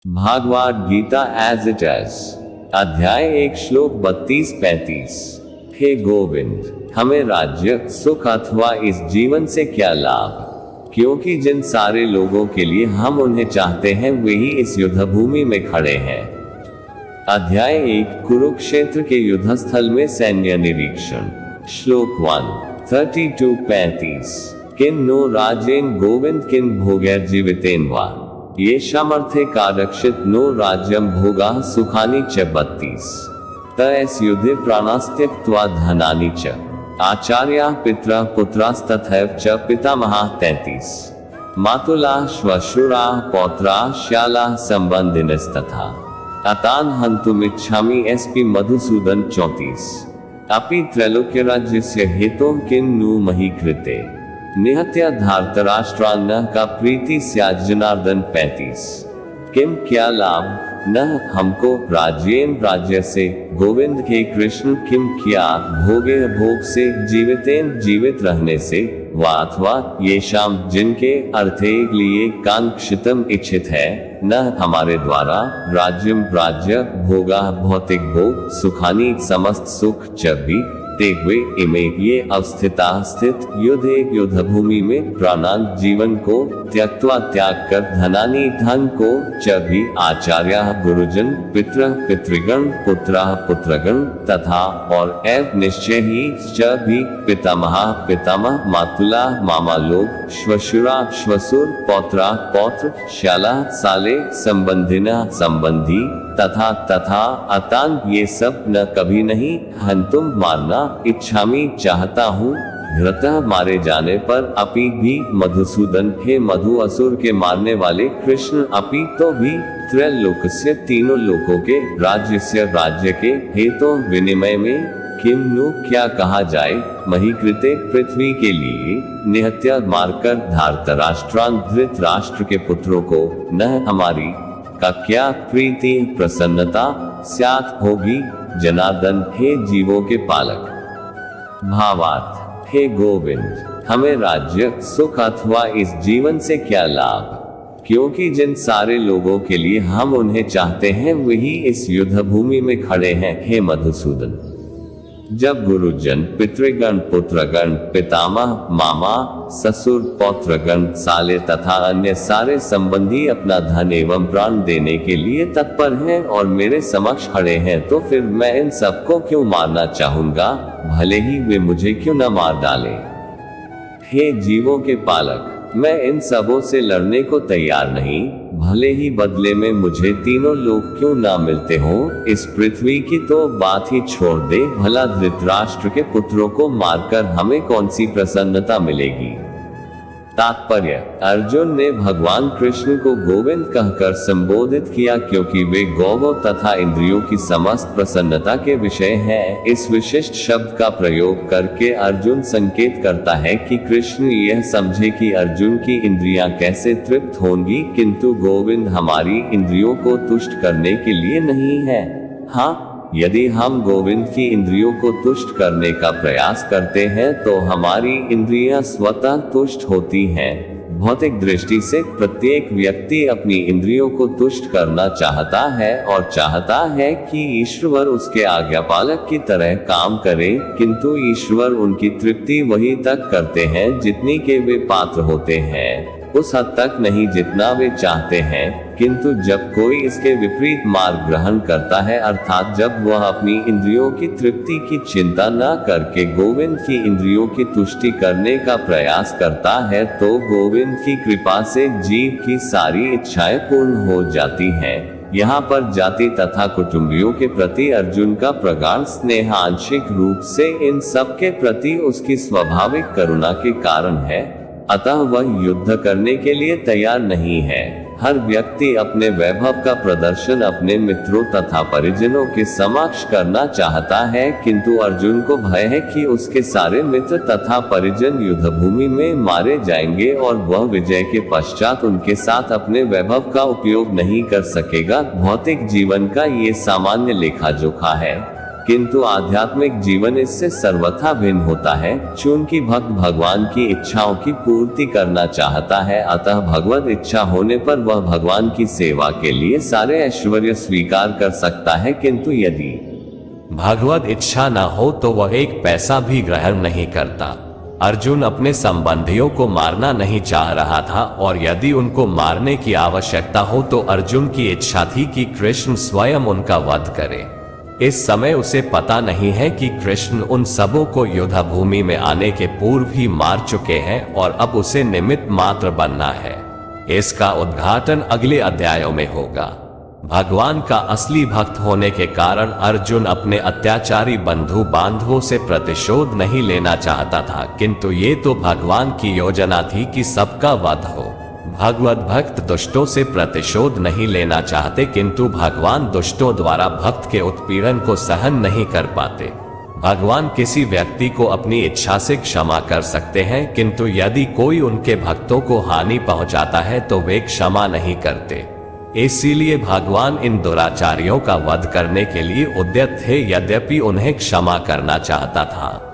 Bhagavat Gita as it is, अध्याय 1 श्लोक 32-35। हे गोविंद, हमें राज्य सुख अथवा इस जीवन से क्या लाभ, क्योंकि जिन सारे लोगों के लिए हम उन्हें चाहते हैं वे ही इस युद्ध भूमि में खड़े हैं। अध्याय 1 कुरुक्षेत्र के युद्ध स्थल में सैन्य निरीक्षण। श्लोक 1 32-35। किन नो राजेन गोविंद किन भोगैर जीवितेन वा ये समर्थे कारक्षित नो राज्यम भोगा सुखानी च 32। तैस युद्धे प्राणास्त्यक्त्वा धनानि च आचार्याः पितरः पुत्रास्तथैव च पितामहाः 33। मातुलाः श्वशुराः पौत्राः श्यालाः संबंधिनस्तथा अतान् हन्तुमिच्छामि एसपी मधुसूदन 34। अपि त्रैलोक्यराज्यस्य हेतोः किन्नु मही कृते निहत्या धार्तराष्ट्रान्न का प्रीति स्याज्जनार्दन 35। किम क्या लाभ न हमको राज्येन राज्य से गोविंद हे कृष्ण किम क्या भोगे भोग से जीवितेन जीवित रहने से वा अथवा ये शाम जिनके अर्थे लिए कांक्षितम इच्छित है न हमारे द्वारा राज्यम राज्य भोगा भौतिक भोग सुखानी समस्त सुख च भी तेग्वे इमे ये अवस्थिता स्थित युद्ध भूमि में प्राणान जीवन को त्यक्त्वा त्याग कर धनानी धन को च भी आचार्य गुरुजन पितृ पितृगण पुत्र पुत्रगण तथा और एव निश्चय ही च भी पितामह पितामह मातुला मामा लोग श्वशुरा श्वसुर पौत्रा पौत्र शाला साले संबंधिना संबंधी तथा तथा अतान ये सब न कभी नहीं हंतुम मारना इच्छामी चाहता हूँ घृतः मारे जाने पर अपि भी मधुसूदन हे मधु असुर के मारने वाले कृष्ण अपि तो भी त्रैलोक्यस्य तीनों लोकों के राज्य के हेतु विनिमय में किम नु क्या कहा जाए महीकृते पृथ्वी के लिए निहत्या मारकर धार्तराष्ट्रान धृतराष्ट्र के पुत्रों को न हमारी का क्या प्रीति प्रसन्नता स्यात् होगी जनार्दन हे जीवों के पालक। भावार्थ, हे गोविंद, हमें राज्य सुख अथवा इस जीवन से क्या लाभ, क्योंकि जिन सारे लोगों के लिए हम उन्हें चाहते हैं वही इस युद्ध भूमि में खड़े हैं। हे मधुसूदन, जब गुरुजन पितृगण पुत्रगण पितामह मामा ससुर पौत्रगण साले तथा अन्य सारे संबंधी अपना धन एवं प्राण देने के लिए तत्पर हैं और मेरे समक्ष खड़े हैं तो फिर मैं इन सबको क्यों मारना चाहूंगा, भले ही वे मुझे क्यों न मार डाले। हे जीवों के पालक, मैं इन सबों से लड़ने को तैयार नहीं, भले ही बदले में मुझे तीनों लोग क्यों ना मिलते हों। इस पृथ्वी की तो बात ही छोड़ दे, भला धृतराष्ट्र के पुत्रों को मारकर हमें कौन सी प्रसन्नता मिलेगी। तात्पर्य, अर्जुन ने भगवान कृष्ण को गोविंद कहकर संबोधित किया क्योंकि वे गौरव तथा इंद्रियों की समस्त प्रसन्नता के विषय हैं। इस विशिष्ट शब्द का प्रयोग करके अर्जुन संकेत करता है कि कृष्ण यह समझे कि अर्जुन की इंद्रियां कैसे तृप्त होंगी, किंतु गोविंद हमारी इंद्रियों को तुष्ट करने के लिए नहीं है। हाँ, यदि हम गोविंद की इंद्रियों को तुष्ट करने का प्रयास करते हैं तो हमारी इंद्रियां स्वतः तुष्ट होती हैं। भौतिक दृष्टि से प्रत्येक व्यक्ति अपनी इंद्रियों को तुष्ट करना चाहता है और चाहता है कि ईश्वर उसके आज्ञापालक की तरह काम करे, किंतु ईश्वर उनकी तृप्ति वही तक करते हैं जितनी के वे पात्र होते हैं, उस हद तक नहीं जितना वे चाहते हैं। किंतु जब कोई इसके विपरीत मार्ग ग्रहण करता है, अर्थात जब वह अपनी इंद्रियों की तृप्ति की चिंता न करके गोविंद की इंद्रियों की तुष्टि करने का प्रयास करता है, तो गोविंद की कृपा से जीव की सारी इच्छाएं पूर्ण हो जाती हैं। यहाँ पर जाति तथा कुटुंबियों के प्रति अर्जुन का प्रगाढ़ स्नेह आंशिक रूप से इन सब के प्रति उसकी स्वाभाविक करुणा के कारण है, अतः वह युद्ध करने के लिए तैयार नहीं है। हर व्यक्ति अपने वैभव का प्रदर्शन अपने मित्रों तथा परिजनों के समक्ष करना चाहता है, किंतु अर्जुन को भय है कि उसके सारे मित्र तथा परिजन युद्ध भूमि में मारे जाएंगे और वह विजय के पश्चात उनके साथ अपने वैभव का उपयोग नहीं कर सकेगा। भौतिक जीवन का ये सामान्य लेखा जोखा है। किंतु आध्यात्मिक जीवन इससे सर्वथा भिन्न होता है। चूंकि भक्त भगवान की इच्छाओं की पूर्ति करना चाहता है, अतः भगवत इच्छा होने पर वह भगवान की सेवा के लिए सारे ऐश्वर्य स्वीकार कर सकता है, किंतु यदि भगवत इच्छा न हो तो वह एक पैसा भी ग्रहण नहीं करता। अर्जुन अपने संबंधियों को मारना नहीं चाह रहा था, और यदि उनको मारने की आवश्यकता हो तो अर्जुन की इच्छा थी कि कृष्ण स्वयं उनका वध करे। इस समय उसे पता नहीं है कि कृष्ण उन सबों को युद्ध भूमि में आने के पूर्व ही मार चुके हैं और अब उसे निमित्त मात्र बनना है। इसका उद्घाटन अगले अध्यायों में होगा। भगवान का असली भक्त होने के कारण अर्जुन अपने अत्याचारी बंधु बांधवों से प्रतिशोध नहीं लेना चाहता था, किंतु ये तो भगवान की योजना थी कि सबका वध हो। भगवत भक्त दुष्टों से प्रतिशोध नहीं लेना चाहते, किंतु भगवान दुष्टों द्वारा भक्त के उत्पीड़न को सहन नहीं कर पाते। भगवान किसी व्यक्ति को अपनी इच्छा से क्षमा कर सकते हैं, किंतु यदि कोई उनके भक्तों को हानि पहुंचाता है तो वे क्षमा नहीं करते। इसीलिए भगवान इन दुराचारियों का वध करने के लिए उद्यत थे, यद्यपि उन्हें क्षमा करना चाहता था।